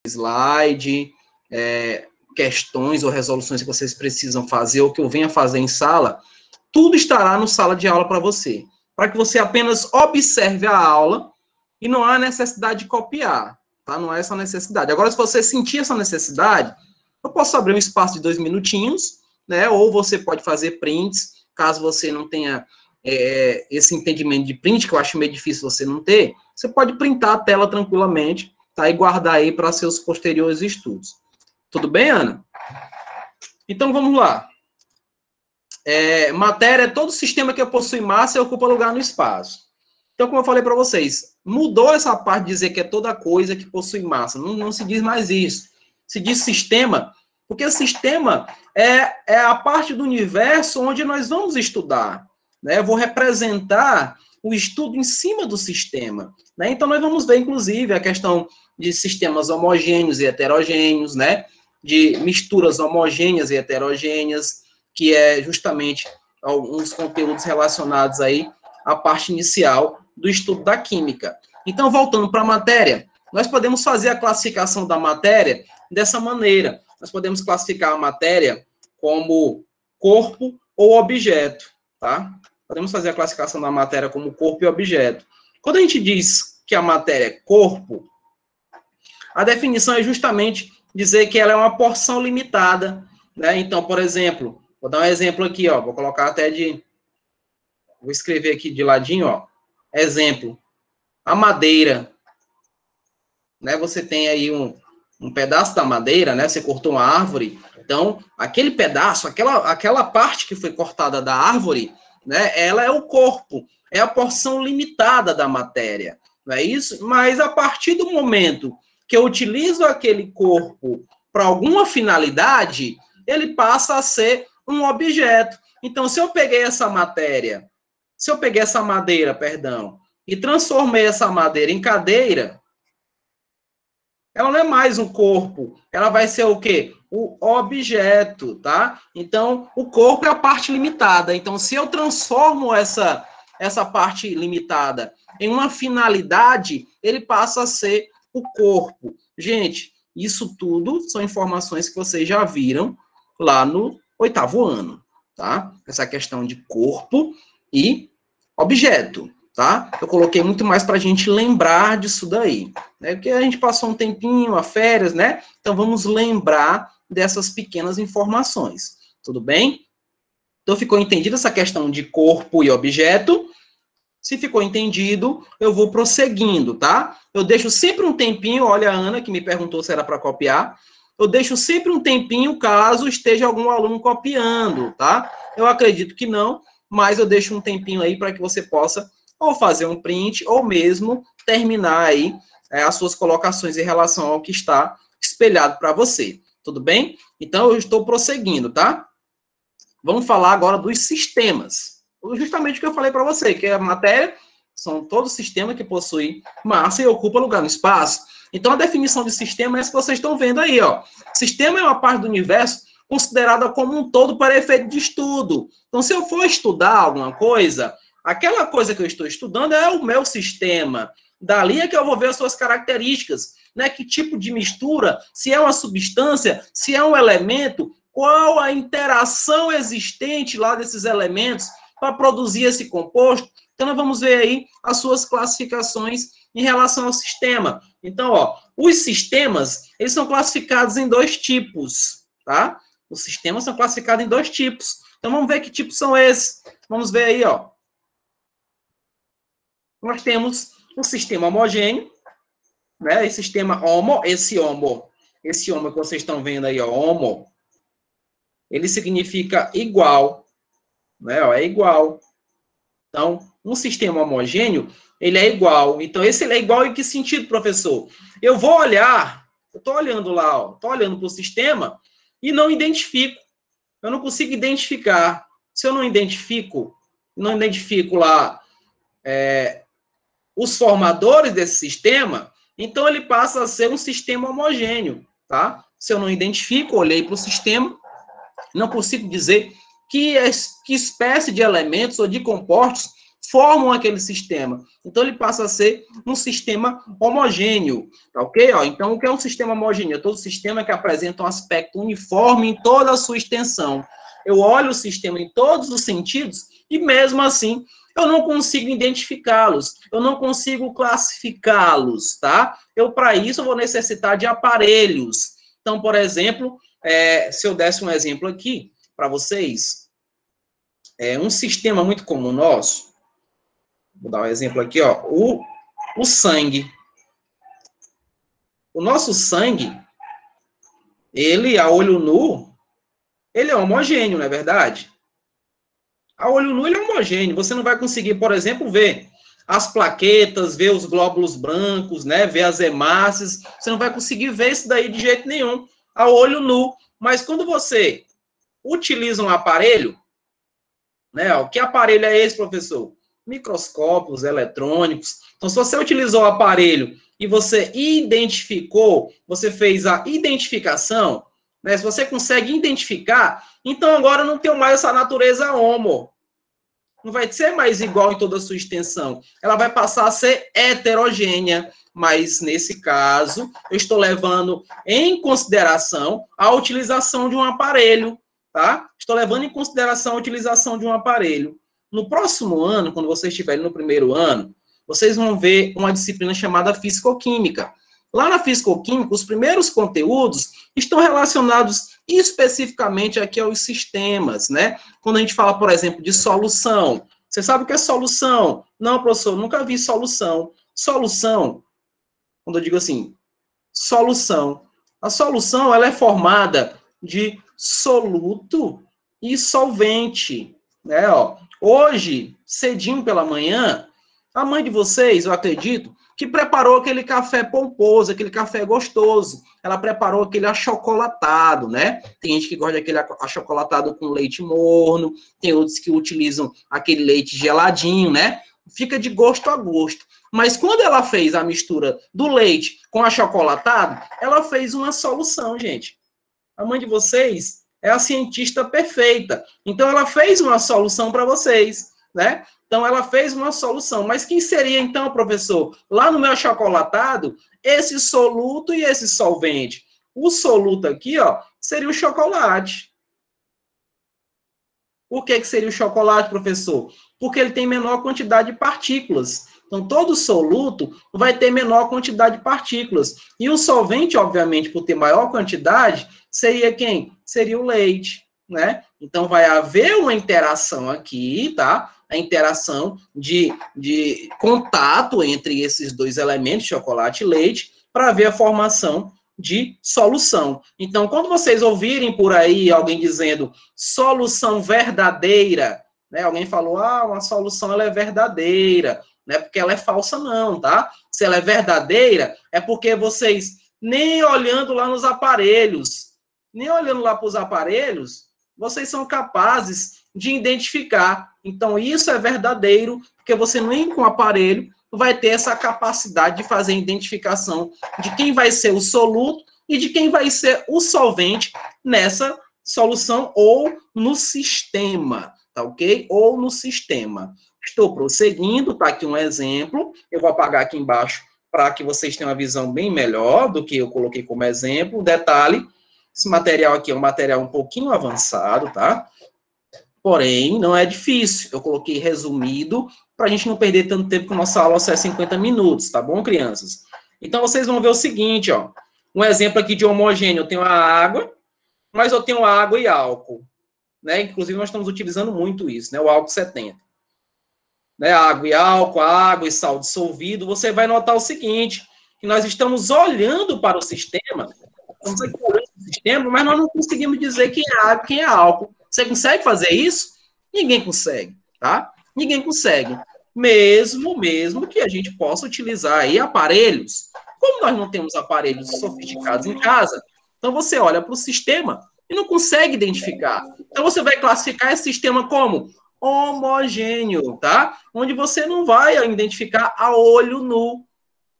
slide, questões ou resoluções que vocês precisam fazer ou que eu venha fazer em sala, tudo estará no sala de aula para você, para que você apenas observe a aula e não há necessidade de copiar, tá? Não há essa necessidade. Agora, se você sentir essa necessidade, eu posso abrir um espaço de 2 minutinhos, né? Ou você pode fazer prints, caso você não tenha esse entendimento de print, que eu acho meio difícil você não ter, você pode printar a tela tranquilamente, tá? E guardar aí para seus posteriores estudos. Tudo bem, Ana? Então, vamos lá. Matéria é todo sistema que possui massa e ocupa lugar no espaço. Então, como eu falei para vocês, mudou essa parte de dizer que é toda coisa que possui massa. Não se diz mais isso. Se diz sistema, porque o sistema é a parte do universo onde nós vamos estudar, né? Eu vou representar o estudo em cima do sistema, né? Então, nós vamos ver, inclusive, a questão de sistemas homogêneos e heterogêneos, né? De misturas homogêneas e heterogêneas, que é justamente alguns conteúdos relacionados aí à parte inicial do estudo da química. Então, voltando para a matéria, nós podemos fazer a classificação da matéria dessa maneira. Nós podemos classificar a matéria como corpo ou objeto, tá? Podemos fazer a classificação da matéria como corpo e objeto. Quando a gente diz que a matéria é corpo, a definição é justamente dizer que ela é uma porção limitada, né? Então, por exemplo, vou dar um exemplo aqui, ó, vou colocar até vou escrever aqui de ladinho, ó, exemplo, a madeira, né? Você tem aí um pedaço da madeira, né? Você cortou uma árvore, então, aquele pedaço, aquela parte que foi cortada da árvore, né? Ela é o corpo, é a porção limitada da matéria, não é isso? Mas a partir do momento que eu utilizo aquele corpo para alguma finalidade, ele passa a ser um objeto. Então, se eu peguei essa madeira, e transformei essa madeira em cadeira, ela não é mais um corpo, ela vai ser o quê? O objeto, tá? Então, o corpo é a parte limitada. Então, se eu transformo essa parte limitada em uma finalidade, ele passa a ser o corpo. Gente, isso tudo são informações que vocês já viram lá no 8º ano, tá? Essa questão de corpo e objeto, tá? Eu coloquei muito mais para a gente lembrar disso daí, né? Porque a gente passou um tempinho, a férias, né? Então, vamos lembrar dessas pequenas informações, tudo bem? Então, ficou entendida essa questão de corpo e objeto? Se ficou entendido, eu vou prosseguindo, tá? Eu deixo sempre um tempinho, olha a Ana que me perguntou se era para copiar, eu deixo sempre um tempinho caso esteja algum aluno copiando, tá? Eu acredito que não, mas eu deixo um tempinho aí para que você possa ou fazer um print, ou mesmo terminar aí as suas colocações em relação ao que está espelhado para você, tudo bem? Então, eu estou prosseguindo, tá? Vamos falar agora dos sistemas. Justamente o que eu falei para você, que a matéria são todo sistema que possui massa e ocupa lugar no espaço. Então, a definição de sistema é essa que vocês estão vendo aí, ó. Sistema é uma parte do universo considerada como um todo para efeito de estudo. Então, se eu for estudar alguma coisa, aquela coisa que eu estou estudando é o meu sistema. Dali é que eu vou ver as suas características, né? Que tipo de mistura, se é uma substância, se é um elemento, qual a interação existente lá desses elementos para produzir esse composto. Então, nós vamos ver aí as suas classificações em relação ao sistema. Então, ó, os sistemas, eles são classificados em 2 tipos, tá? Os sistemas são classificados em 2 tipos. Então, vamos ver que tipos são esses. Vamos ver aí, ó. Nós temos o sistema homogêneo, né? Esse sistema esse homo que vocês estão vendo aí, ó, homo, ele significa igual, né? Ó, é igual. Então, um sistema homogêneo, ele é igual. Então, esse ele é igual em que sentido, professor? Eu vou olhar, eu estou olhando lá, ó, estou olhando para o sistema e não identifico. Eu não consigo identificar. Se eu não identifico lá os formadores desse sistema, então ele passa a ser um sistema homogêneo, tá? Se eu não identifico, olhei para o sistema, não consigo dizer que espécie de elementos ou de compostos formam aquele sistema. Então, ele passa a ser um sistema homogêneo, tá ok? Ó, então, o que é um sistema homogêneo? É todo sistema que apresenta um aspecto uniforme em toda a sua extensão. Eu olho o sistema em todos os sentidos e, mesmo assim, eu não consigo identificá-los, eu não consigo classificá-los, tá? Para isso, eu vou necessitar de aparelhos. Então, por exemplo, se eu desse um exemplo aqui para vocês, um sistema muito comum nosso, vou dar um exemplo aqui, ó, o sangue. O nosso sangue, ele, a olho nu, ele é homogêneo, não é verdade? A olho nu, ele é homogêneo. Você não vai conseguir, por exemplo, ver as plaquetas, ver os glóbulos brancos, né, ver as hemácias. Você não vai conseguir ver isso daí de jeito nenhum, a olho nu. Mas quando você utiliza um aparelho, né, ó, que aparelho é esse, professor? Microscópios eletrônicos. Então, se você utilizou o aparelho e você identificou, você fez a identificação, né, se você consegue identificar, então agora não tem mais essa natureza homo. Não vai ser mais igual em toda a sua extensão. Ela vai passar a ser heterogênea. Mas, nesse caso, eu estou levando em consideração a utilização de um aparelho, tá? Estou levando em consideração a utilização de um aparelho. No próximo ano, quando vocês estiverem no primeiro ano, vocês vão ver uma disciplina chamada Fisicoquímica. Lá na Fisicoquímica, os primeiros conteúdos estão relacionados especificamente aqui aos sistemas, né? Quando a gente fala, por exemplo, de solução. Você sabe o que é solução? Não, professor, nunca vi solução. Solução, quando eu digo assim, solução. A solução, ela é formada de soluto e solvente, né? Ó, hoje, cedinho pela manhã, a mãe de vocês, eu acredito, que preparou aquele café pomposo, aquele café gostoso. Ela preparou aquele achocolatado, né? Tem gente que gosta daquele achocolatado com leite morno, tem outros que utilizam aquele leite geladinho, né? Fica de gosto a gosto. Mas quando ela fez a mistura do leite com achocolatado, ela fez uma solução, gente. A mãe de vocês é a cientista perfeita. Então, ela fez uma solução para vocês, né? Então, ela fez uma solução. Mas quem seria, então, professor? Lá no meu achocolatado, esse soluto e esse solvente. O soluto aqui, ó, seria o chocolate. Por que seria o chocolate, professor? Porque ele tem menor quantidade de partículas. Então, todo soluto vai ter menor quantidade de partículas. E o solvente, obviamente, por ter maior quantidade, seria quem? Seria o leite, né? Então, vai haver uma interação aqui, tá? A interação de contato entre esses dois elementos, chocolate e leite, para ver a formação de solução. Então, quando vocês ouvirem por aí alguém dizendo solução verdadeira, né? Alguém falou, uma solução ela é verdadeira, não é porque ela é falsa não, tá? Se ela é verdadeira, é porque vocês, nem olhando lá nos aparelhos, nem olhando lá para os aparelhos, vocês são capazes de identificar. Então, isso é verdadeiro, porque você nem com o aparelho vai ter essa capacidade de fazer a identificação de quem vai ser o soluto e de quem vai ser o solvente nessa solução ou no sistema, tá ok? Ou no sistema. Estou prosseguindo, tá aqui um exemplo, eu vou apagar aqui embaixo para que vocês tenham uma visão bem melhor do que eu coloquei como exemplo. Detalhe, esse material aqui é um material um pouquinho avançado, tá? Porém, não é difícil. Eu coloquei resumido para a gente não perder tanto tempo que a nossa aula só é 50 minutos, tá bom, crianças? Então, vocês vão ver o seguinte, ó. Um exemplo aqui de homogêneo. Eu tenho a água, mas eu tenho água e álcool, né? Inclusive, nós estamos utilizando muito isso, né? O álcool 70. Né? Água e álcool, água e sal dissolvido. Você vai notar o seguinte, que nós estamos olhando para o sistema, estamos aqui olhando para o sistema, mas nós não conseguimos dizer quem é água e quem é álcool. Você consegue fazer isso? Ninguém consegue, tá? Ninguém consegue. Mesmo que a gente possa utilizar aí aparelhos. Como nós não temos aparelhos sofisticados em casa, então você olha para o sistema e não consegue identificar. Então você vai classificar esse sistema como homogêneo, tá? Onde você não vai identificar a olho nu.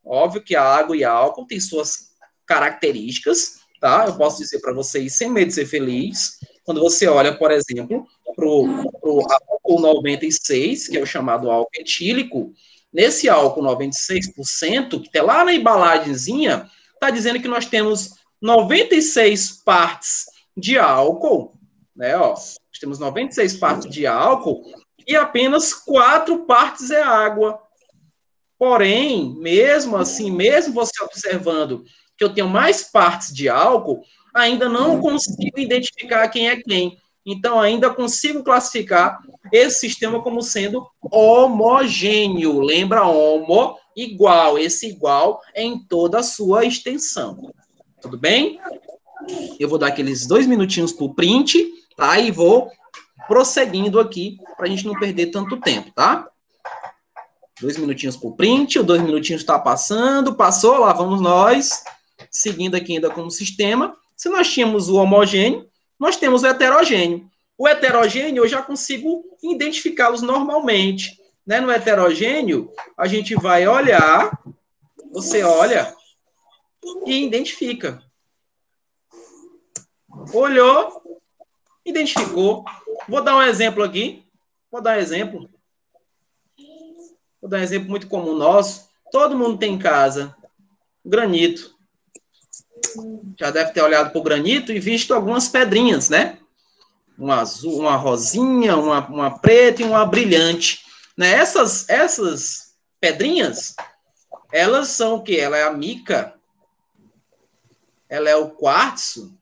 Óbvio que a água e a álcool têm suas características, tá? Eu posso dizer para vocês, sem medo de ser feliz, quando você olha, por exemplo, álcool 96, que é o chamado álcool etílico. Nesse álcool 96%, que está lá na embalagenzinha, está dizendo que nós temos 96 partes de álcool, né? Ó, nós temos 96 partes de álcool e apenas 4 partes é água. Porém, mesmo assim, mesmo você observando que eu tenho mais partes de álcool, ainda não consigo identificar quem é quem. Então, ainda consigo classificar esse sistema como sendo homogêneo. Lembra, homo, igual. Esse igual é em toda a sua extensão. Tudo bem? Eu vou dar aqueles 2 minutinhos para o print, tá? E vou prosseguindo aqui, para a gente não perder tanto tempo, tá? 2 minutinhos para o print, o 2 minutinhos está passando, passou, lá vamos nós, seguindo aqui ainda como sistema. Se nós tínhamos o homogêneo, nós temos o heterogêneo. O heterogêneo, eu já consigo identificá-los normalmente. Né? No heterogêneo, a gente vai olhar, você olha e identifica. Olhou, identificou. Vou dar um exemplo aqui. Vou dar um exemplo muito comum nosso. Todo mundo tem em casa granito. Já deve ter olhado para o granito e visto algumas pedrinhas, né? Uma azul, uma rosinha, uma preta e uma brilhante. Né? Essas pedrinhas, elas são o quê? Ela é a mica, ela é o quartzo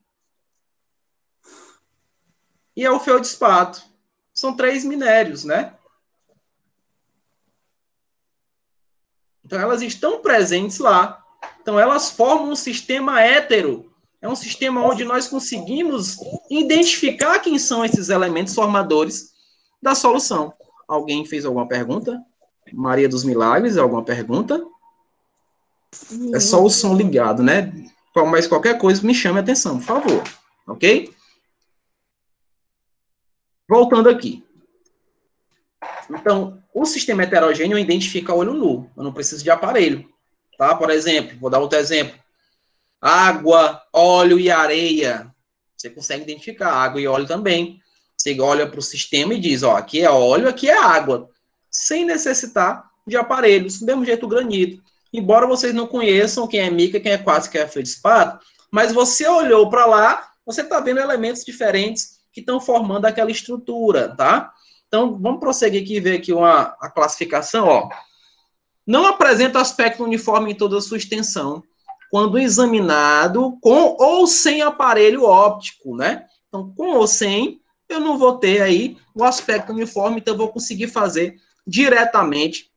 e é o feldspato. São 3 minérios, né? Então, elas estão presentes lá. Então, elas formam um sistema hétero. É um sistema onde nós conseguimos identificar quem são esses elementos formadores da solução. Alguém fez alguma pergunta? Maria dos Milagres, alguma pergunta? É só o som ligado, né? Mas qualquer coisa me chame a atenção, por favor. Ok? Voltando aqui. Então, o sistema heterogêneo identifica a olho nu. Eu não preciso de aparelho. Tá? Por exemplo, vou dar outro exemplo. Água, óleo e areia. Você consegue identificar água e óleo também. Você olha para o sistema e diz, ó, aqui é óleo, aqui é água. Sem necessitar de aparelhos. Do mesmo jeito o granito. Embora vocês não conheçam quem é mica, quem é quartzo, quem é feldspato, mas você olhou para lá, você está vendo elementos diferentes que estão formando aquela estrutura, tá? Então, vamos prosseguir aqui e ver aqui a classificação, ó. Não apresenta aspecto uniforme em toda a sua extensão, quando examinado com ou sem aparelho óptico, né? Então, com ou sem, eu não vou ter aí o aspecto uniforme, então eu vou conseguir fazer diretamente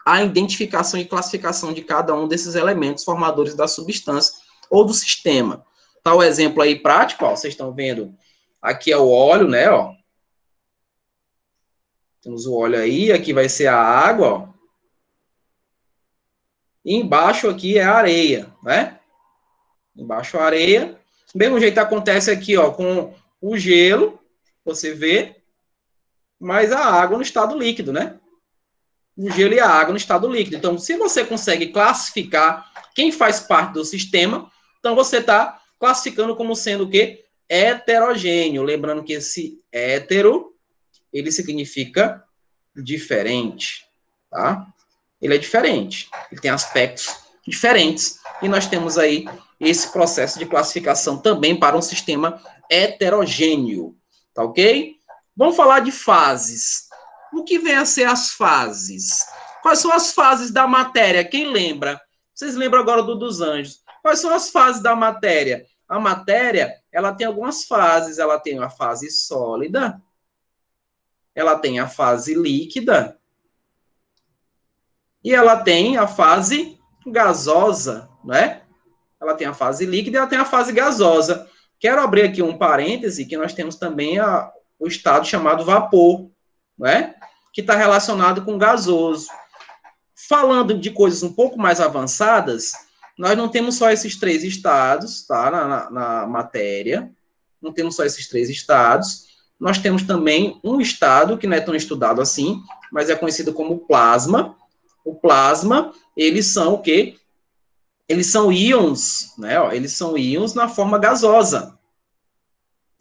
a identificação e classificação de cada um desses elementos formadores da substância ou do sistema. Tá o exemplo aí prático, ó, vocês estão vendo, aqui é o óleo, né, ó. Temos o óleo aí, aqui vai ser a água, ó. E embaixo aqui é a areia, né? Embaixo a areia. Do mesmo jeito acontece aqui, ó, com o gelo, você vê, mas a água no estado líquido, né? O gelo e a água no estado líquido. Então, se você consegue classificar quem faz parte do sistema, então você está classificando como sendo o quê? Heterogêneo. Lembrando que esse hétero, ele significa diferente, tá? Ele é diferente, ele tem aspectos diferentes, e nós temos aí esse processo de classificação também para um sistema heterogêneo, tá ok? Vamos falar de fases. O que vem a ser as fases? Quais são as fases da matéria? Quem lembra? Vocês lembram agora dos anjos. Quais são as fases da matéria? A matéria, ela tem algumas fases, ela tem a fase sólida, ela tem a fase líquida, e ela tem a fase gasosa, né? Ela tem a fase líquida e ela tem a fase gasosa. Quero abrir aqui um parêntese, que nós temos também o estado chamado vapor, né? Que está relacionado com gasoso. Falando de coisas um pouco mais avançadas, nós não temos só esses 3 estados, tá? Na matéria. Não temos só esses 3 estados. Nós temos também um estado que não é tão estudado assim, mas é conhecido como plasma. O plasma, eles são o quê? Eles são íons, né? Eles são íons na forma gasosa.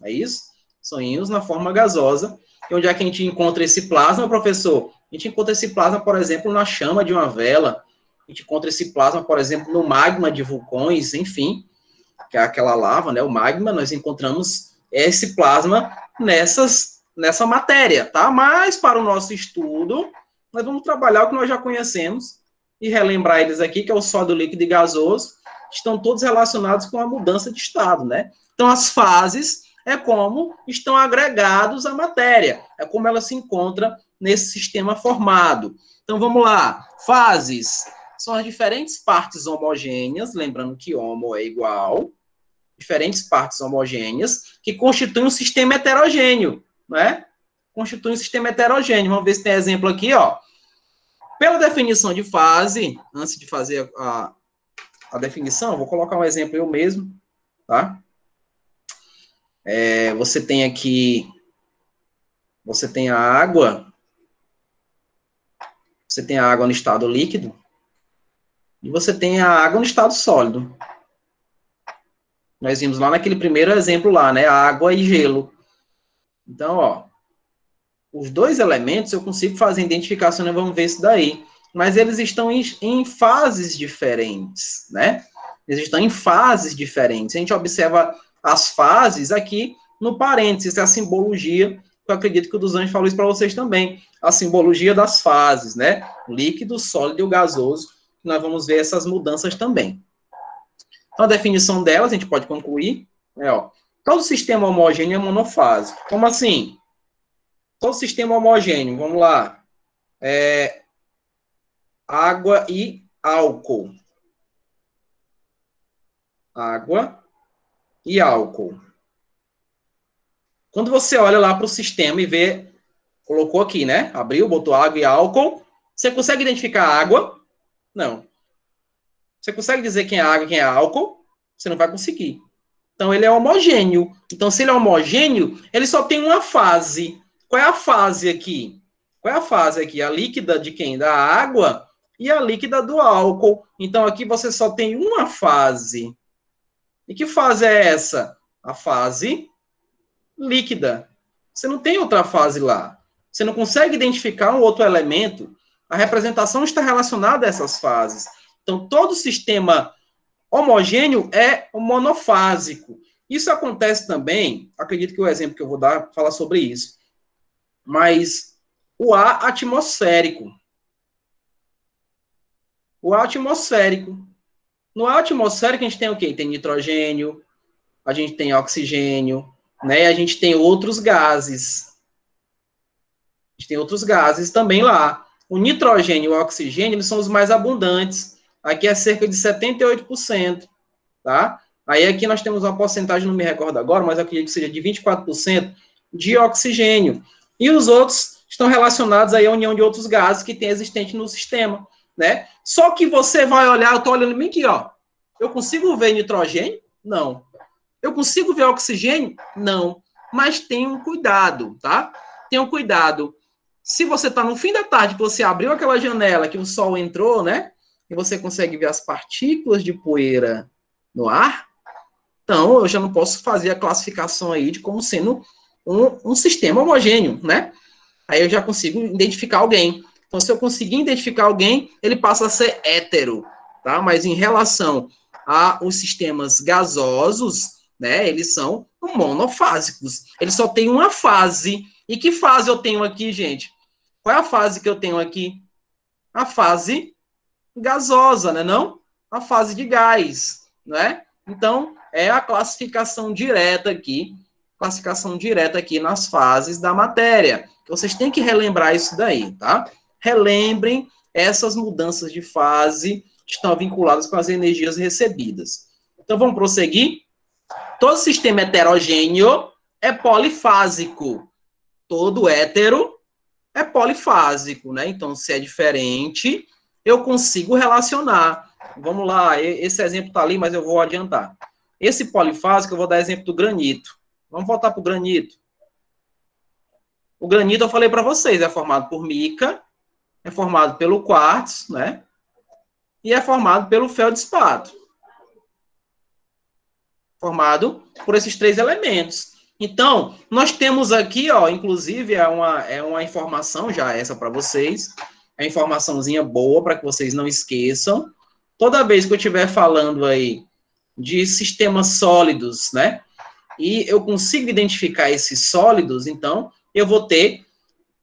É isso? São íons na forma gasosa. E onde é que a gente encontra esse plasma, professor? A gente encontra esse plasma, por exemplo, na chama de uma vela. A gente encontra esse plasma, por exemplo, no magma de vulcões, enfim, que é aquela lava, né? O magma, nós encontramos esse plasma nessa matéria, tá? Mas para o nosso estudo, nós vamos trabalhar o que nós já conhecemos e relembrar eles aqui, que é o sólido, líquido e gasoso, estão todos relacionados com a mudança de estado, né? Então, as fases é como estão agregados à matéria, é como ela se encontra nesse sistema formado. Então, vamos lá. Fases são as diferentes partes homogêneas, lembrando que homo é igual, diferentes partes homogêneas, que constituem um sistema heterogêneo, né? Constituem um sistema heterogêneo. Vamos ver se tem exemplo aqui, ó. Pela definição de fase, antes de fazer a definição, vou colocar um exemplo eu mesmo, tá? Você tem aqui, você tem a água no estado líquido, e você tem a água no estado sólido. Nós vimos lá naquele primeiro exemplo lá, né? Água e gelo. Então, ó, os dois elementos eu consigo fazer identificação, né? Vamos ver isso daí. Mas eles estão em fases diferentes, né? Eles estão em fases diferentes. A gente observa as fases aqui no parênteses, é a simbologia, eu acredito que o dos Anjos falou isso para vocês também, a simbologia das fases, né? Líquido, sólido e o gasoso. Nós vamos ver essas mudanças também. Então, a definição delas, a gente pode concluir, ó, todo sistema homogêneo é monofásico. Como assim? Todo sistema homogêneo, vamos lá, água e álcool. Água e álcool. Quando você olha lá para o sistema e vê, colocou aqui, né? Abriu, botou água e álcool. Você consegue identificar a água? Não. Você consegue dizer quem é água e quem é álcool? Você não vai conseguir. Então, ele é homogêneo. Então, se ele é homogêneo, ele só tem uma fase. Qual é a fase aqui? Qual é a fase aqui? A líquida de quem? Da água e a líquida do álcool. Então, aqui você só tem uma fase. E que fase é essa? A fase líquida. Você não tem outra fase lá. Você não consegue identificar um outro elemento. A representação está relacionada a essas fases. Então, todo sistema homogêneo é monofásico. Isso acontece também, acredito que o exemplo que eu vou dar fala sobre isso, mas o ar atmosférico. O ar atmosférico. No ar atmosférico a gente tem o quê? Tem nitrogênio, a gente tem oxigênio, né? A gente tem outros gases. A gente tem outros gases também lá. O nitrogênio e o oxigênio, eles são os mais abundantes. Aqui é cerca de 78%, tá? Aí aqui nós temos uma porcentagem, não me recordo agora, mas eu acredito que seja de 24% de oxigênio. E os outros estão relacionados aí à união de outros gases que tem existente no sistema, né? Só que você vai olhar, eu estou olhando bem aqui, ó. Eu consigo ver nitrogênio? Não. Eu consigo ver oxigênio? Não. Mas tenham cuidado, tá? Tenham cuidado. Se você está no fim da tarde, que você abriu aquela janela, que o sol entrou, né? E você consegue ver as partículas de poeira no ar, então eu já não posso fazer a classificação aí de como sendo um sistema homogêneo, né? Aí eu já consigo identificar alguém. Então, se eu conseguir identificar alguém, ele passa a ser hétero, tá? Mas em relação aos sistemas gasosos, né, eles são monofásicos. Eles só têm uma fase. E que fase eu tenho aqui, gente? Qual é a fase que eu tenho aqui? A fase gasosa, né, não? A fase de gás, né? Então, é a classificação direta aqui nas fases da matéria. Vocês têm que relembrar isso daí, tá? Relembrem essas mudanças de fase que estão vinculadas com as energias recebidas. Então, vamos prosseguir? Todo sistema heterogêneo é polifásico. Todo hétero é polifásico, né? Então, se é diferente, eu consigo relacionar. Vamos lá, esse exemplo está ali, mas eu vou adiantar. Esse polifásico, eu vou dar exemplo do granito. Vamos voltar para o granito. O granito, eu falei para vocês, é formado por mica, é formado pelo quartzo, né? E é formado pelo feldespato. Formado por esses três elementos. Então, nós temos aqui, ó, inclusive, é uma informação já essa para vocês, é informaçãozinha boa para que vocês não esqueçam. Toda vez que eu estiver falando aí de sistemas sólidos, né, e eu consigo identificar esses sólidos, então, eu vou ter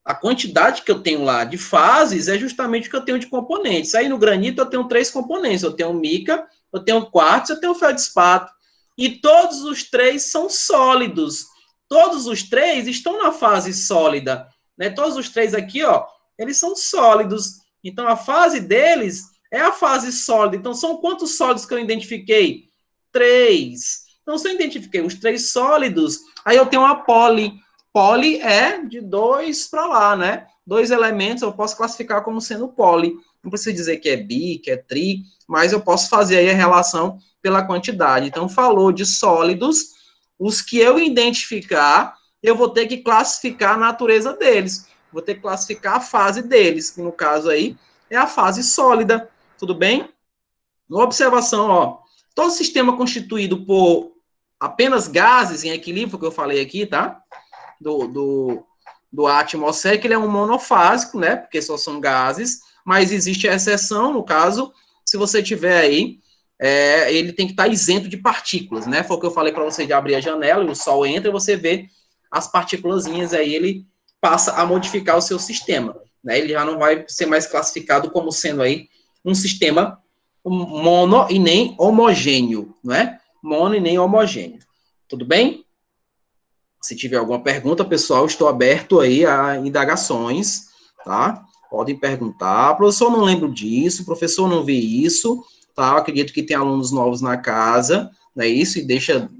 a quantidade que eu tenho lá de fases é justamente o que eu tenho de componentes. Aí no granito eu tenho 3 componentes, eu tenho mica, eu tenho quartzo, eu tenho feldspato. E todos os 3 são sólidos. Todos os 3 estão na fase sólida, né? Todos os 3 aqui, ó, eles são sólidos. Então a fase deles é a fase sólida. Então são quantos sólidos que eu identifiquei? 3. Então se eu identifiquei os 3 sólidos, aí eu tenho uma poli. Poli é de 2 para lá, né? 2 elementos eu posso classificar como sendo poli. Não preciso dizer que é bi, que é tri, mas eu posso fazer aí a relação pela quantidade. Então, falou de sólidos, os que eu identificar, eu vou ter que classificar a natureza deles. Vou ter que classificar a fase deles, que no caso aí é a fase sólida. Tudo bem? Uma observação, ó. Todo sistema constituído por apenas gases em equilíbrio, que eu falei aqui, tá? Do atmosférico, ele é um monofásico, né? Porque só são gases, mas existe a exceção, no caso, se você tiver aí, ele tem que estar isento de partículas, né? Foi o que eu falei para você de abrir a janela e o sol entra e você vê as partículazinhas, aí ele passa a modificar o seu sistema, né? Ele já não vai ser mais classificado como sendo aí um sistema mono e nem homogêneo, não é? Mono e nem homogêneo. Tudo bem? Se tiver alguma pergunta, pessoal, estou aberto aí a indagações, tá? Podem perguntar. Professor, não lembro disso, professor, não vi isso, tá? Eu acredito que tem alunos novos na casa, não é isso? E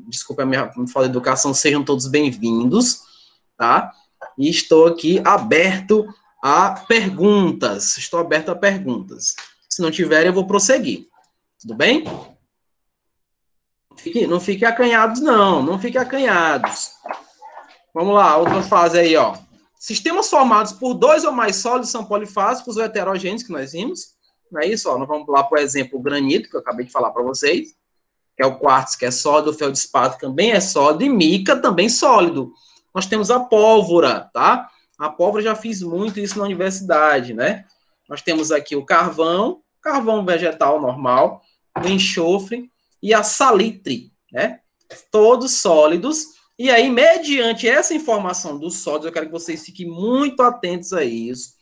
desculpa a minha falta de educação, sejam todos bem-vindos, tá? E estou aqui aberto a perguntas. Estou aberto a perguntas. Se não tiver, eu vou prosseguir. Tudo bem? Não fiquem acanhados, não. Não fiquem acanhados. Vamos lá, outra fase aí, ó. Sistemas formados por 2 ou mais sólidos são polifásicos ou heterogêneos, que nós vimos. Não é isso? Ó, nós vamos lá, por exemplo, o granito, que eu acabei de falar para vocês, que é o quartzo, que é sólido, o feldspato também é sólido, e mica também sólido. Nós temos a pólvora, tá? A pólvora, já fiz muito isso na universidade, né? Nós temos aqui o carvão vegetal normal, o enxofre e a salitre, né? Todos sólidos. E aí, mediante essa informação dos sólidos, eu quero que vocês fiquem muito atentos a isso.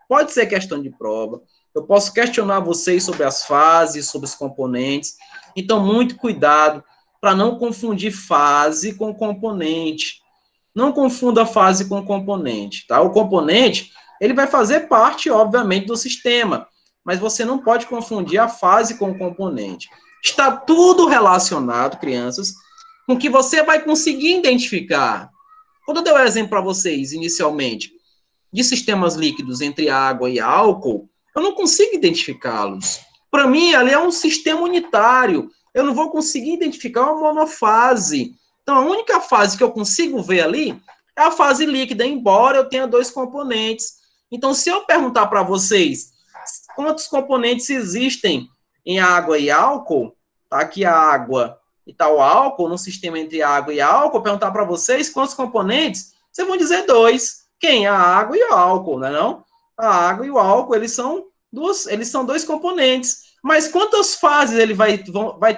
Pode ser questão de prova. Eu posso questionar vocês sobre as fases, sobre os componentes. Então, muito cuidado para não confundir fase com componente. Não confunda fase com componente, tá? O componente, ele vai fazer parte, obviamente, do sistema, mas você não pode confundir a fase com o componente. Está tudo relacionado, crianças, com que você vai conseguir identificar. Quando eu dei o exemplo para vocês, inicialmente, de sistemas líquidos entre água e álcool, eu não consigo identificá-los. Para mim, ali é um sistema unitário. Eu não vou conseguir identificar uma monofase. Então, a única fase que eu consigo ver ali é a fase líquida, embora eu tenha 2 componentes. Então, se eu perguntar para vocês quantos componentes existem em água e álcool, tá aqui a água e tal álcool, no sistema entre água e álcool, perguntar para vocês quantos componentes, vocês vão dizer 2. Quem? A água e o álcool, não é não? A água e o álcool, eles são 2 componentes. Mas quantas fases ele vai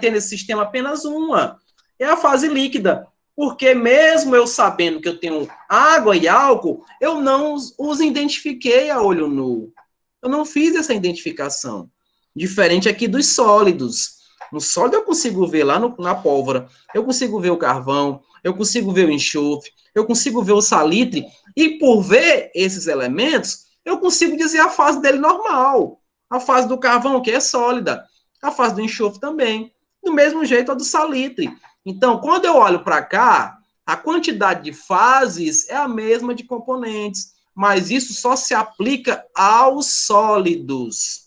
ter nesse sistema? Apenas uma. É a fase líquida. Porque mesmo eu sabendo que eu tenho água e álcool, eu não os identifiquei a olho nu. Eu não fiz essa identificação. Diferente aqui dos sólidos. No sólido eu consigo ver lá na pólvora, eu consigo ver o carvão, eu consigo ver o enxofre, eu consigo ver o salitre, e por ver esses elementos, eu consigo dizer a fase dele normal. A fase do carvão, que é sólida, a fase do enxofre também. Do mesmo jeito a do salitre. Então, quando eu olho para cá, a quantidade de fases é a mesma de componentes, mas isso só se aplica aos sólidos.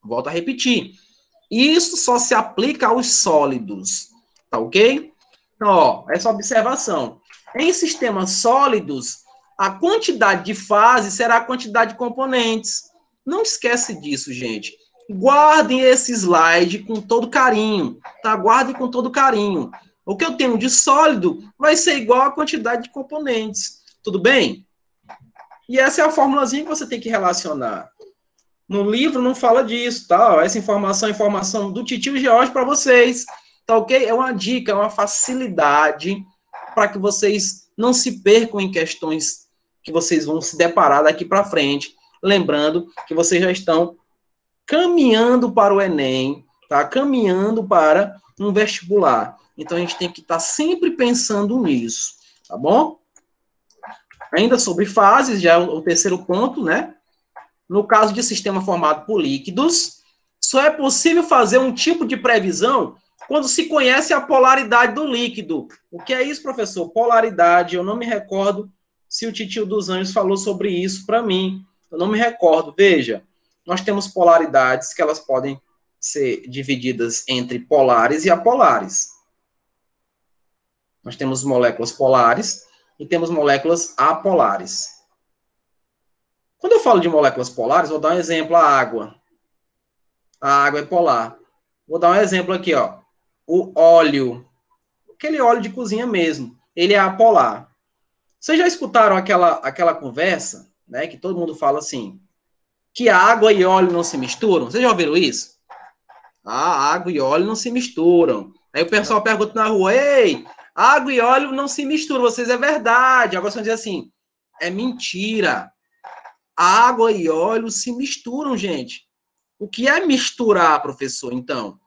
Volto a repetir. Isso só se aplica aos sólidos, tá ok? Então, ó, essa observação. Em sistemas sólidos, a quantidade de fases será a quantidade de componentes. Não esquece disso, gente. Guardem esse slide com todo carinho, tá? Guardem com todo carinho. O que eu tenho de sólido vai ser igual à quantidade de componentes. Tudo bem? E essa é a formulazinha que você tem que relacionar. No livro não fala disso, tá? Essa informação é informação do Titio George para vocês, tá ok? É uma dica, é uma facilidade para que vocês não se percam em questões que vocês vão se deparar daqui para frente. Lembrando que vocês já estão caminhando para o Enem, tá? Caminhando para um vestibular. Então, a gente tem que estar sempre pensando nisso, tá bom? Ainda sobre fases, já é o terceiro ponto, né? No caso de sistema formado por líquidos, só é possível fazer um tipo de previsão quando se conhece a polaridade do líquido. O que é isso, professor? Polaridade, eu não me recordo se o Titio dos Anjos falou sobre isso para mim. Eu não me recordo. Veja, nós temos polaridades que elas podem ser divididas entre polares e apolares. Nós temos moléculas polares e temos moléculas apolares. Quando eu falo de moléculas polares, vou dar um exemplo, a água. A água é polar. Vou dar um exemplo aqui, ó. O óleo. Aquele óleo de cozinha mesmo. Ele é apolar. Vocês já escutaram aquela conversa, né, que todo mundo fala assim, que água e óleo não se misturam? Vocês já ouviram isso? Ah, água e óleo não se misturam. Aí o pessoal pergunta na rua, ei, água e óleo não se misturam. Vocês, é verdade. Agora vocês vão dizer assim, é mentira. Água e óleo se misturam, gente. O que é misturar, professor, então?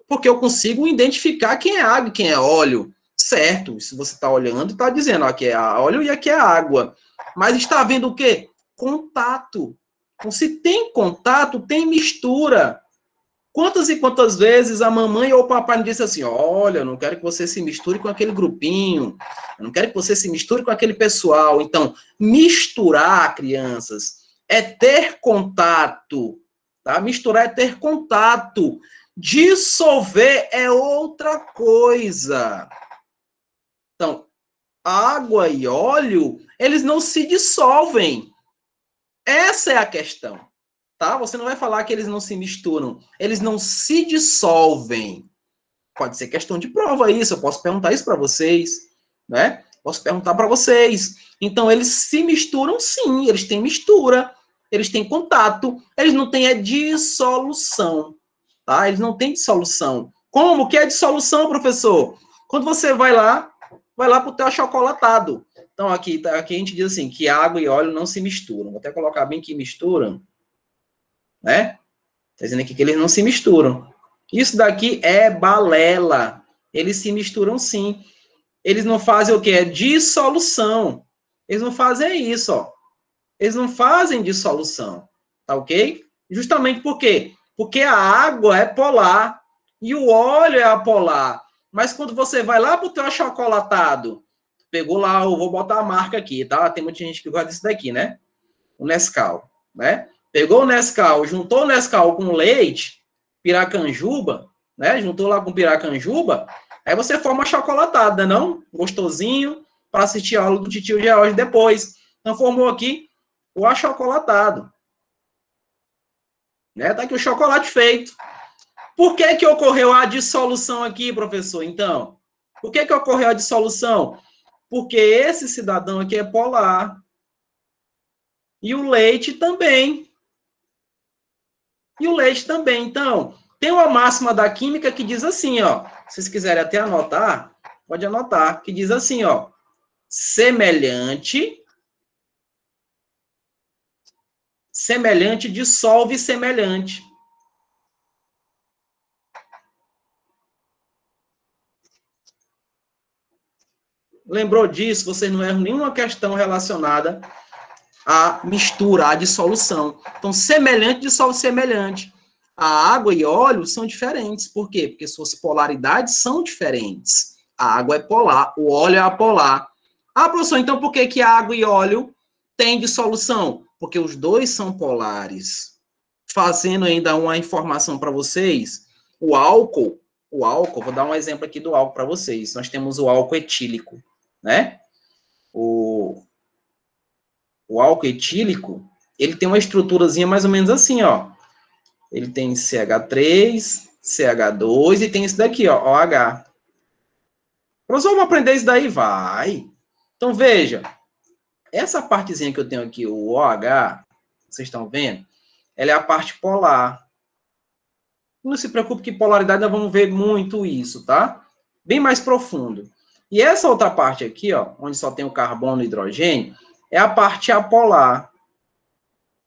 Porque eu consigo identificar quem é água e quem é óleo. Certo, se você está olhando, está dizendo, ó, aqui é óleo e aqui é água. Mas está havendo o quê? Contato. Então, se tem contato, tem mistura. Quantas e quantas vezes a mamãe ou o papai me disse assim, olha, eu não quero que você se misture com aquele grupinho, eu não quero que você se misture com aquele pessoal. Então, misturar, crianças, é ter contato, tá? Misturar é ter contato. Dissolver é outra coisa. Então, água e óleo, eles não se dissolvem. Essa é a questão. Tá? Você não vai falar que eles não se misturam. Eles não se dissolvem. Pode ser questão de prova isso. Eu posso perguntar isso para vocês. Né? Posso perguntar para vocês. Então, eles se misturam, sim. Eles têm mistura. Eles têm contato. Eles não têm dissolução. Tá? Eles não têm dissolução. Como que é dissolução, professor? Quando você vai lá para o teu achocolatado. Então, aqui a gente diz assim, que água e óleo não se misturam. Vou até colocar bem que misturam. Né? Está dizendo aqui que eles não se misturam. Isso daqui é balela. Eles se misturam sim. Eles não fazem o quê? É dissolução. Eles não fazem isso, ó. Eles não fazem dissolução. Tá ok? Justamente por quê? Porque a água é polar e o óleo é apolar. Mas quando você vai lá para o teu achocolatado, pegou lá, eu vou botar a marca aqui, tá? Tem muita gente que gosta disso daqui, né? O Nescau, né? Pegou o Nescau, juntou o Nescau com leite, piracanjuba, né? Juntou lá com piracanjuba, aí você forma chocolatada, não? Gostosinho, para assistir a aula do Titio George depois. Então, formou aqui o achocolatado. Né? Tá aqui o chocolate feito. Por que ocorreu a dissolução aqui, professor? Então, por que ocorreu a dissolução? Porque esse cidadão aqui é polar. E o leite também. E o leite também. Então, tem uma máxima da química que diz assim, ó. Se vocês quiserem até anotar, pode anotar, que diz assim, ó. Semelhante dissolve semelhante. Lembrou disso? Vocês não erram nenhuma questão relacionada à mistura, à dissolução. Então, semelhante dissolve semelhante. A água e óleo são diferentes. Por quê? Porque suas polaridades são diferentes. A água é polar, o óleo é apolar. Ah, professor, então por que água e óleo têm dissolução? Porque os dois são polares. Fazendo ainda uma informação para vocês, o álcool, vou dar um exemplo aqui do álcool para vocês. Nós temos o álcool etílico, né? O álcool etílico, ele tem uma estruturazinha mais ou menos assim, ó. Ele tem CH3, CH2 e tem esse daqui, ó, OH. Nós vamos aprender isso daí? Vai. Então, veja. Essa partezinha que eu tenho aqui, o OH, vocês estão vendo? Ela é a parte polar. Não se preocupe que polaridade nós vamos ver muito isso, tá? Bem mais profundo. E essa outra parte aqui, ó, onde só tem o carbono e o hidrogênio, é a parte apolar.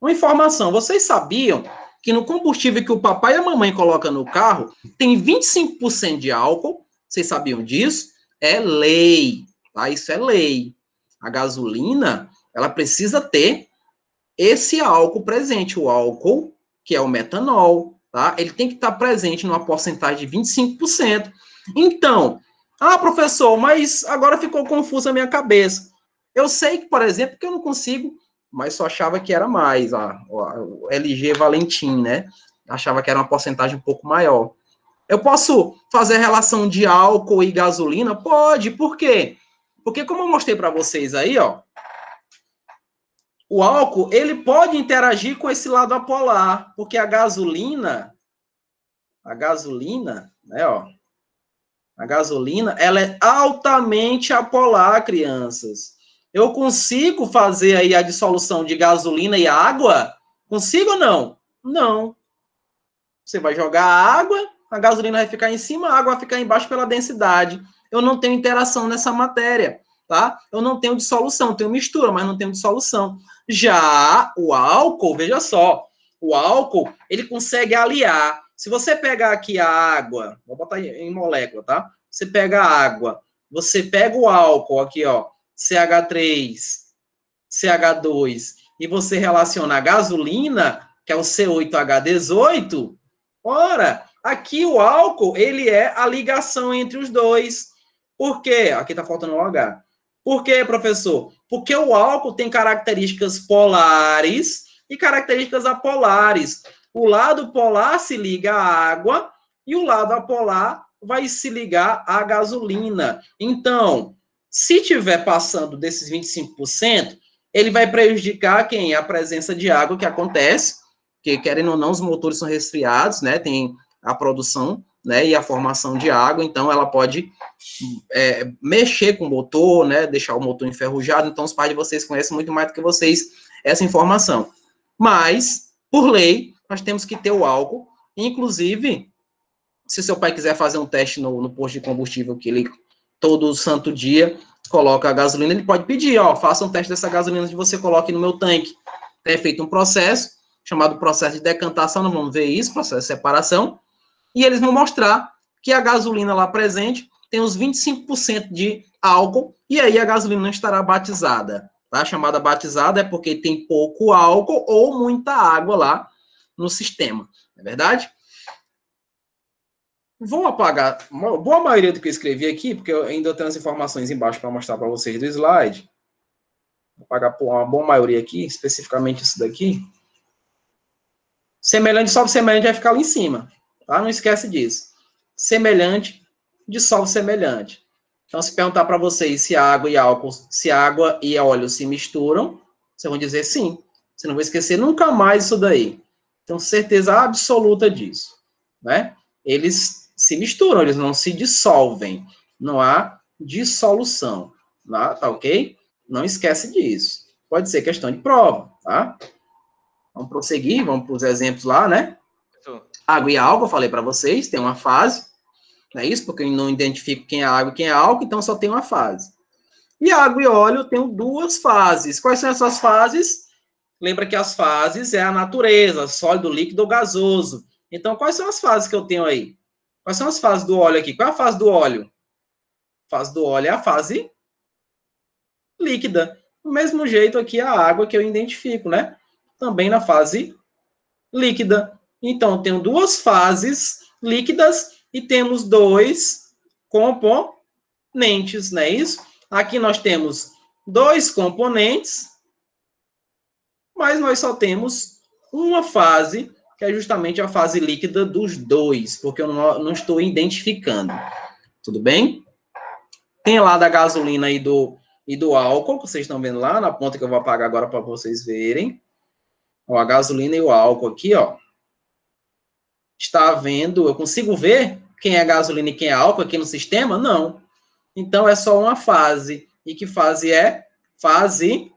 Uma informação, vocês sabiam que no combustível que o papai e a mamãe colocam no carro, tem 25% de álcool? Vocês sabiam disso? É lei, tá? Isso é lei. A gasolina, ela precisa ter esse álcool presente, o álcool, que é o metanol, tá? Ele tem que estar presente numa porcentagem de 25%. Então, professor, mas agora ficou confuso a minha cabeça. Eu sei que, por exemplo, que eu não consigo, mas só achava que era mais, o LG Valentim, né? Achava que era uma porcentagem um pouco maior. Eu posso fazer relação de álcool e gasolina? Pode, por quê? Porque como eu mostrei para vocês aí, ó, o álcool, ele pode interagir com esse lado apolar, porque a gasolina, né, ó, a gasolina, ela é altamente apolar, crianças. Eu consigo fazer aí a dissolução de gasolina e água? Consigo ou não? Não. Você vai jogar a água, a gasolina vai ficar em cima, a água vai ficar embaixo pela densidade. Eu não tenho interação nessa matéria, tá? Eu não tenho dissolução, tenho mistura, mas não tenho dissolução. Já o álcool, veja só, o álcool, ele consegue aliar. Se você pegar aqui a água, vou botar em molécula, tá? Você pega a água, você pega o álcool aqui, ó, CH3, CH2, e você relaciona a gasolina, que é o C8H18, ora, aqui o álcool, ele é a ligação entre os dois. Por quê? Aqui tá faltando o H. Por quê, professor? Porque o álcool tem características polares e características apolares. O lado polar se liga à água e o lado apolar vai se ligar à gasolina. Então, se tiver passando desses 25%, ele vai prejudicar quem? A presença de água que acontece, que querendo ou não, os motores são resfriados, né? Tem a produção, né? E a formação de água, então ela pode mexer com o motor, né? Deixar o motor enferrujado. Então, os pais de vocês conhecem muito mais do que vocês essa informação. Mas, por lei, nós temos que ter o álcool. Inclusive, se seu pai quiser fazer um teste no posto de combustível, que ele todo santo dia coloca a gasolina, ele pode pedir, ó, faça um teste dessa gasolina que você coloque no meu tanque. É feito um processo, chamado processo de decantação, nós vamos ver isso, processo de separação, e eles vão mostrar que a gasolina lá presente tem uns 25% de álcool, e aí a gasolina não estará batizada, tá? Chamada batizada é porque tem pouco álcool ou muita água lá no sistema, não é verdade? Vou apagar uma boa maioria do que eu escrevi aqui, porque eu ainda tenho as informações embaixo para mostrar para vocês do slide. Vou apagar uma boa maioria aqui, especificamente isso daqui. Semelhante dissolve semelhante vai ficar lá em cima, tá? Não esquece disso. Semelhante dissolve semelhante. Então, se perguntar para vocês se água e álcool, se água e óleo se misturam, vocês vão dizer sim. Você não vai esquecer nunca mais isso daí. Tenho certeza absoluta disso, né? Eles se misturam, eles não se dissolvem. Não há dissolução, tá ok? Não esquece disso. Pode ser questão de prova, tá? Vamos prosseguir, vamos para os exemplos lá, né? Água e álcool, eu falei para vocês, tem uma fase, não é isso? Porque eu não identifico quem é água e quem é álcool, então só tem uma fase. E água e óleo eu tenho duas fases. Quais são essas fases? Lembra que as fases é a natureza, sólido, líquido ou gasoso. Então, quais são as fases que eu tenho aí? Quais são as fases do óleo aqui? Qual é a fase do óleo? A fase do óleo é a fase líquida. Do mesmo jeito aqui a água que eu identifico, né? Também na fase líquida. Então, eu tenho duas fases líquidas e temos dois componentes, não é isso? Aqui nós temos dois componentes, mas nós só temos uma fase, que é justamente a fase líquida dos dois, porque eu não estou identificando. Tudo bem? Tem lá da gasolina e do álcool, que vocês estão vendo lá, na ponta que eu vou apagar agora para vocês verem. Ó, a gasolina e o álcool aqui, ó. Está vendo, eu consigo ver quem é gasolina e quem é álcool aqui no sistema? Não. Então, é só uma fase. E que fase é? Fase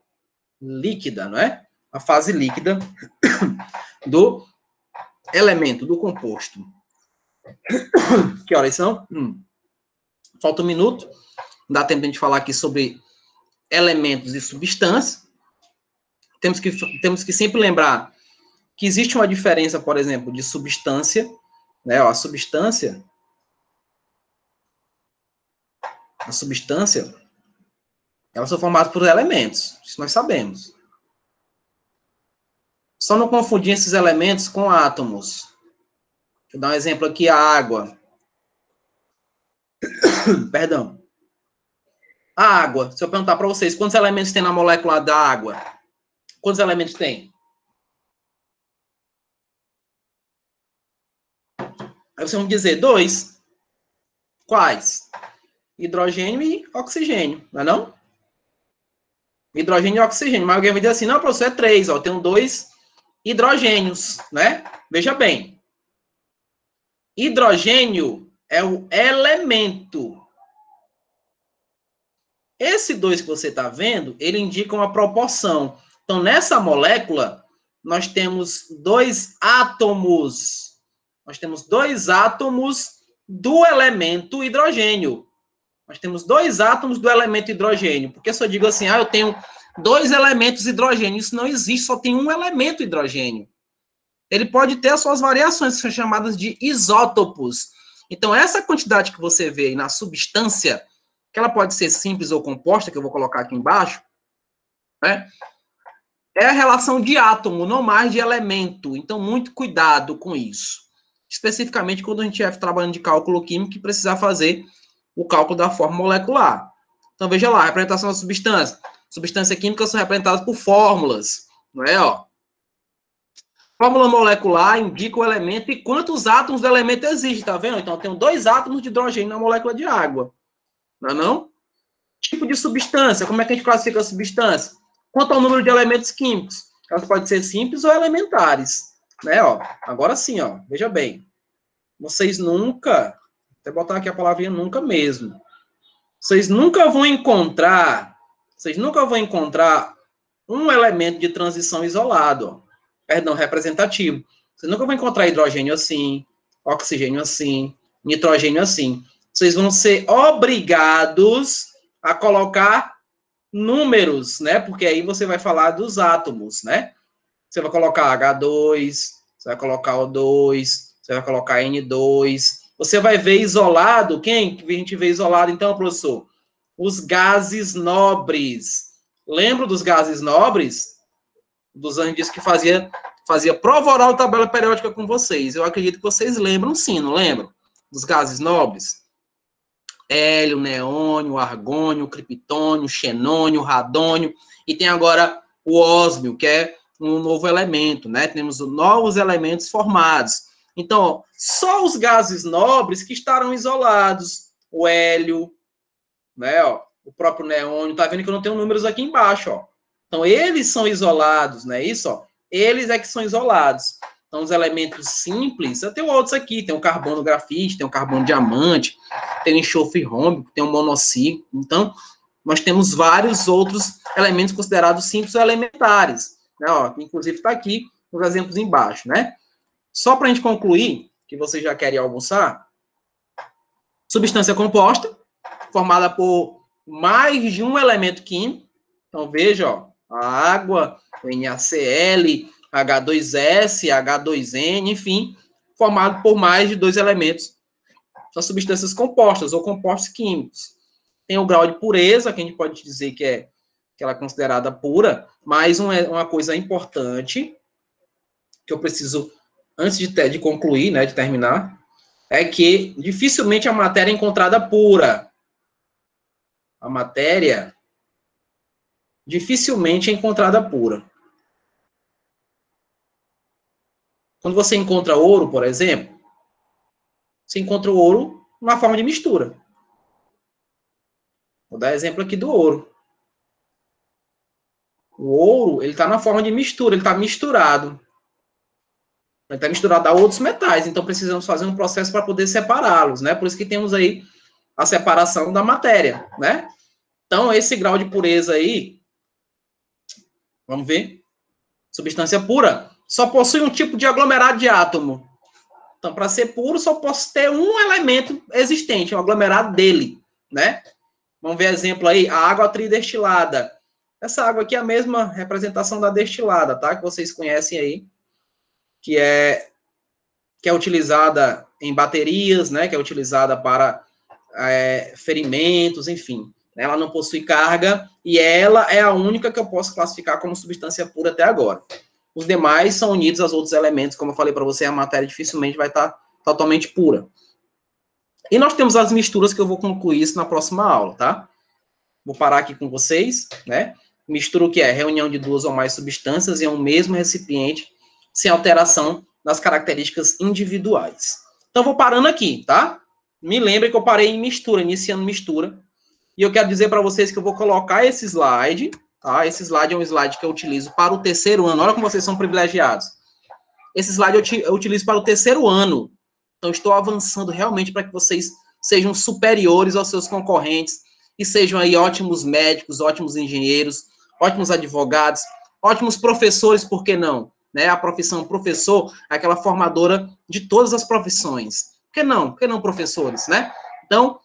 líquida, não é? A fase líquida do elemento, do composto. Que horas são? Falta um minuto. Dá tempo de a gente falar aqui sobre elementos e substâncias. Temos que sempre lembrar que existe uma diferença, por exemplo, de substância, né? A substância, elas são formadas por elementos, isso nós sabemos. Só não confundir esses elementos com átomos. Deixa eu dar um exemplo aqui, a água. Perdão. A água, se eu perguntar para vocês, quantos elementos tem na molécula da água? Quantos elementos tem? Aí vocês vão dizer 2. Quais? Hidrogênio e oxigênio, não é não? Hidrogênio e oxigênio. Mas alguém vai dizer assim, não, professor, é 3, ó, eu tenho 2 hidrogênios, né? Veja bem. Hidrogênio é o elemento. Esse 2 que você está vendo, ele indica uma proporção. Então, nessa molécula, nós temos 2 átomos. Nós temos 2 átomos do elemento hidrogênio. Nós temos 2 átomos do elemento hidrogênio. Porque se eu digo assim, eu tenho 2 elementos hidrogênio, isso não existe, só tem um elemento hidrogênio. Ele pode ter as suas variações, que são chamadas de isótopos. Então, essa quantidade que você vê aí na substância, que ela pode ser simples ou composta, que eu vou colocar aqui embaixo, né? É a relação de átomo, não mais de elemento. Então, muito cuidado com isso. Especificamente quando a gente estiver trabalhando de cálculo químico e precisar fazer o cálculo da forma molecular. Então, veja lá, a representação da substância. Substâncias químicas são representadas por fórmulas, não é? Ó. Fórmula molecular indica o elemento e quantos átomos do elemento existem, tá vendo? Então, eu tenho 2 átomos de hidrogênio na molécula de água. Não é não? Tipo de substância, como é que a gente classifica a substância? Quanto ao número de elementos químicos? Elas podem ser simples ou elementares. Né, ó? Agora sim, ó, veja bem. Vocês nunca, vou botar aqui a palavrinha nunca mesmo. Vocês nunca vão encontrar um elemento de transição isolado, ó. Perdão, representativo. Vocês nunca vão encontrar hidrogênio assim, oxigênio assim, nitrogênio assim. Vocês vão ser obrigados a colocar números, né? Porque aí você vai falar dos átomos, né? Você vai colocar H2, você vai colocar O2, você vai colocar N2. Você vai ver isolado, quem que a gente vê isolado então, professor? Os gases nobres. Lembra dos gases nobres? Dos anos disso que fazia prova oral de tabela periódica com vocês. Eu acredito que vocês lembram sim, não lembram? Dos gases nobres. Hélio, neônio, argônio, criptônio, xenônio, radônio. E tem agora o ósmio, que é um novo elemento, né? Temos novos elementos formados. Então, ó, só os gases nobres que estarão isolados. O hélio, né? Ó, o próprio neônio. Tá vendo que eu não tenho números aqui embaixo, ó. Então, eles são isolados, não é isso? Ó? Eles é que são isolados. Então, os elementos simples, eu tenho outros aqui, tem o carbono grafite, tem o carbono diamante, tem o enxofre rômbico, tem o monociclo. Então, nós temos vários outros elementos considerados simples ou elementares. Né? Ó, inclusive, está aqui os exemplos embaixo, né? Só para a gente concluir, que vocês já querem almoçar, substância composta, formada por mais de um elemento químico. Então, veja, ó, a água, o NaCl, H2S, H2N, enfim, formado por mais de 2 elementos. São substâncias compostas ou compostos químicos. Tem o grau de pureza, que a gente pode dizer que ela é considerada pura, mas uma coisa importante, que eu preciso, antes de concluir, né, de terminar, é que dificilmente a matéria é encontrada pura. A matéria dificilmente é encontrada pura. Quando você encontra ouro, por exemplo, você encontra o ouro numa forma de mistura. Vou dar exemplo aqui do ouro. O ouro, ele está na forma de mistura, ele está misturado. Ele está misturado a outros metais, então precisamos fazer um processo para poder separá-los, né? Por isso que temos aí a separação da matéria, né? Então, esse grau de pureza aí, vamos ver, substância pura, só possui um tipo de aglomerado de átomo. Então, para ser puro, só posso ter um elemento existente, um aglomerado dele, né? Vamos ver exemplo aí, a água tridestilada. Essa água aqui é a mesma representação da destilada, tá? Que vocês conhecem aí, que é utilizada em baterias, né? Que é utilizada para ferimentos, enfim. Ela não possui carga e ela é a única que eu posso classificar como substância pura até agora. Os demais são unidos aos outros elementos, como eu falei para você, a matéria dificilmente vai estar totalmente pura. E nós temos as misturas, que eu vou concluir isso na próxima aula, tá? Vou parar aqui com vocês, né? Mistura, o que é? Reunião de duas ou mais substâncias em um mesmo recipiente, sem alteração das características individuais. Então, vou parando aqui, tá? Me lembre que eu parei em mistura, iniciando mistura. E eu quero dizer para vocês que eu vou colocar esse slide, tá? Esse slide é um slide que eu utilizo para o terceiro ano. Olha como vocês são privilegiados. Esse slide eu utilizo para o terceiro ano. Então, estou avançando realmente para que vocês sejam superiores aos seus concorrentes e sejam aí ótimos médicos, ótimos engenheiros, ótimos advogados, ótimos professores, por que não? Né? A profissão professor é aquela formadora de todas as profissões. Por que não? Por que não professores, né? Então,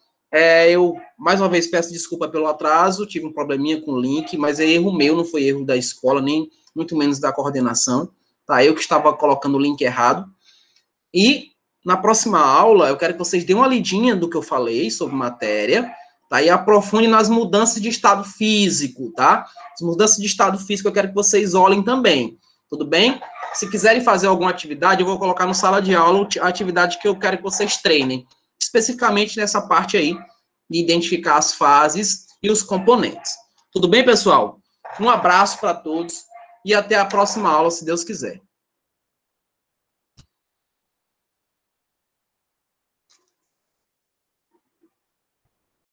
eu, mais uma vez, peço desculpa pelo atraso, tive um probleminha com o link, mas é erro meu, não foi erro da escola, nem muito menos da coordenação, tá? Eu que estava colocando o link errado. E, na próxima aula, eu quero que vocês deem uma lidinha do que eu falei sobre matéria, tá? E aprofunde nas mudanças de estado físico, tá? As mudanças de estado físico eu quero que vocês olhem também, tudo bem? Se quiserem fazer alguma atividade, eu vou colocar no sala de aula a atividade que eu quero que vocês treinem, especificamente nessa parte aí, de identificar as fases e os componentes. Tudo bem, pessoal? Um abraço para todos e até a próxima aula, se Deus quiser.